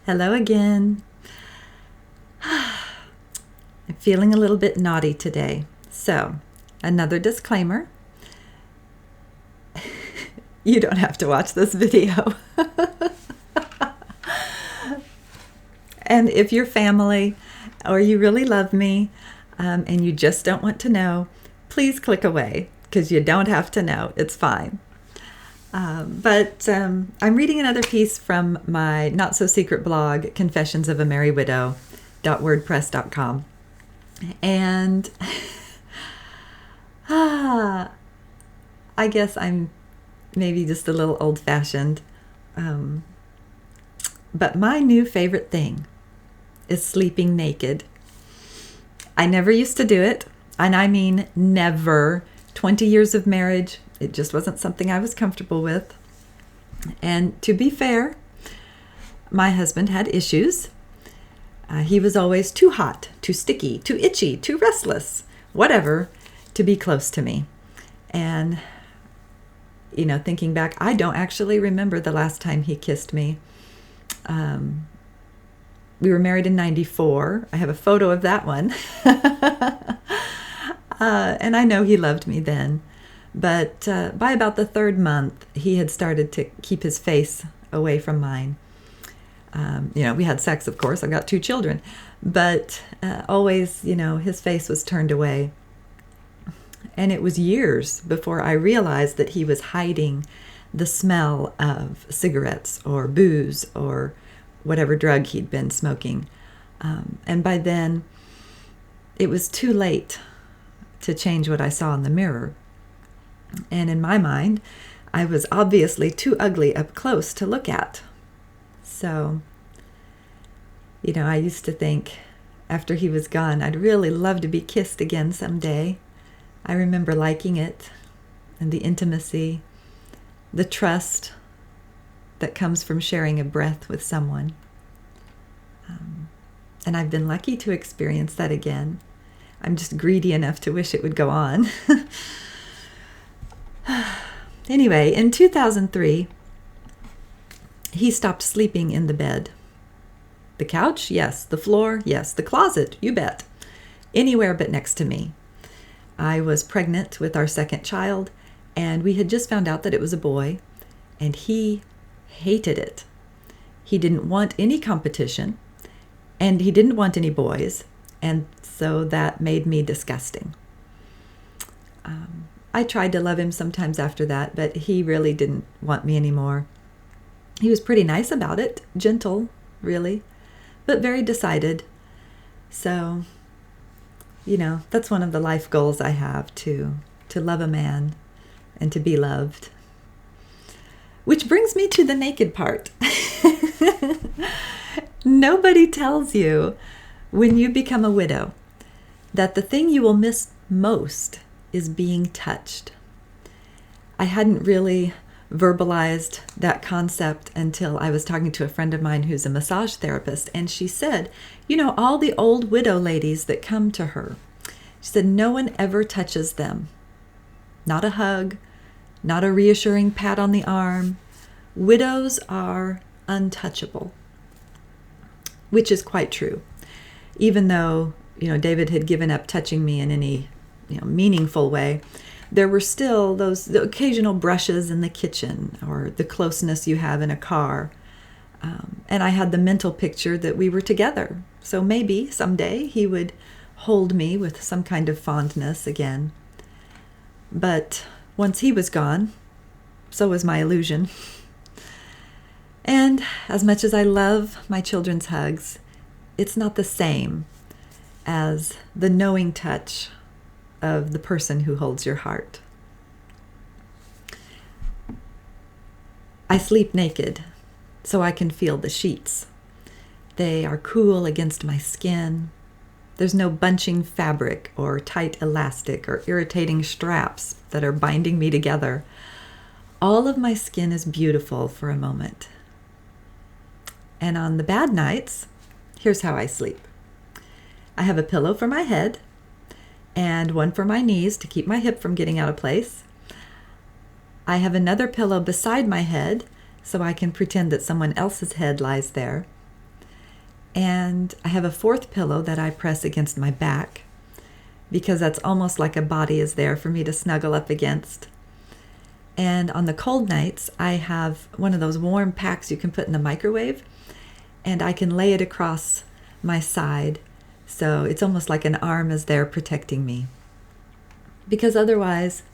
Hello again. I'm feeling a little bit naughty today. So, another disclaimer. You don't have to watch this video. And if you're family or you really love me and you just don't want to know, please click away because you don't have to know. It's fine. But I'm reading another piece from my not-so-secret blog, Confessions of a Merry Widow.wordpress.com. And I guess I'm maybe just a little old-fashioned. But my new favorite thing is sleeping naked. I never used to do it, and I mean never. 20 years of marriage, it just wasn't something I was comfortable with. And to be fair, my husband had issues. He was always too hot, too sticky, too itchy, too restless, whatever, to be close to me. And, thinking back, I don't actually remember the last time he kissed me. We were married in 94. I have a photo of that one. And I know he loved me then. But by about the third month, he had started to keep his face away from mine. We had sex, of course. I've got 2 children. But always, his face was turned away. And it was years before I realized that he was hiding the smell of cigarettes or booze or whatever drug he'd been smoking. And by then, it was too late to change what I saw in the mirror. And in my mind, I was obviously too ugly up close to look at. So, I used to think after he was gone, I'd really love to be kissed again someday. I remember liking it and the intimacy, the trust that comes from sharing a breath with someone. And I've been lucky to experience that again. I'm just greedy enough to wish it would go on. Anyway, in 2003, he stopped sleeping in the bed. The couch? Yes. The floor? Yes. The closet? You bet. Anywhere but next to me. I was pregnant with our second child, and we had just found out that it was a boy, and he hated it. He didn't want any competition, and he didn't want any boys, and so that made me disgusting. I tried to love him sometimes after that, but he really didn't want me anymore. He was pretty nice about it, gentle, really, but very decided. So, that's one of the life goals I have, to love a man and to be loved. Which brings me to the naked part. Nobody tells you when you become a widow that the thing you will miss most is being touched. I hadn't really verbalized that concept until I was talking to a friend of mine who's a massage therapist, and she said, all the old widow ladies that come to her, she said no one ever touches them. Not a hug, not a reassuring pat on the arm. Widows are untouchable, which is quite true. Even though, David had given up touching me in any meaningful way, there were still the occasional brushes in the kitchen or the closeness you have in a car. And I had the mental picture that we were together. So maybe someday he would hold me with some kind of fondness again. But once he was gone, so was my illusion. And as much as I love my children's hugs, it's not the same as the knowing touch of the person who holds your heart. I sleep naked so I can feel the sheets. They are cool against my skin. There's no bunching fabric or tight elastic or irritating straps that are binding me together. All of my skin is beautiful for a moment. And on the bad nights, here's how I sleep. I have a pillow for my head and one for my knees to keep my hip from getting out of place. I have another pillow beside my head so I can pretend that someone else's head lies there. And I have a fourth pillow that I press against my back because that's almost like a body is there for me to snuggle up against. And on the cold nights, I have one of those warm packs you can put in the microwave, and I can lay it across my side. So it's almost like an arm is there protecting me. Because otherwise,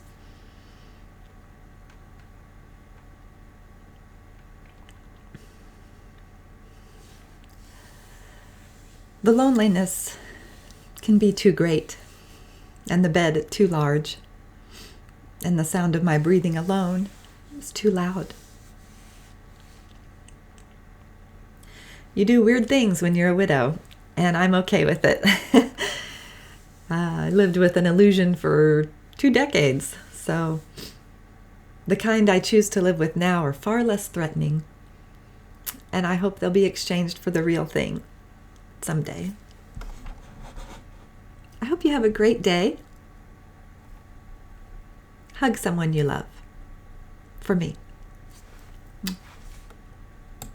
the loneliness can be too great, and the bed too large, and the sound of my breathing alone is too loud. You do weird things when you're a widow, and I'm okay with it. I lived with an illusion for 2 decades, so the kind I choose to live with now are far less threatening, and I hope they'll be exchanged for the real thing someday. I hope you have a great day. Hug someone you love. For me.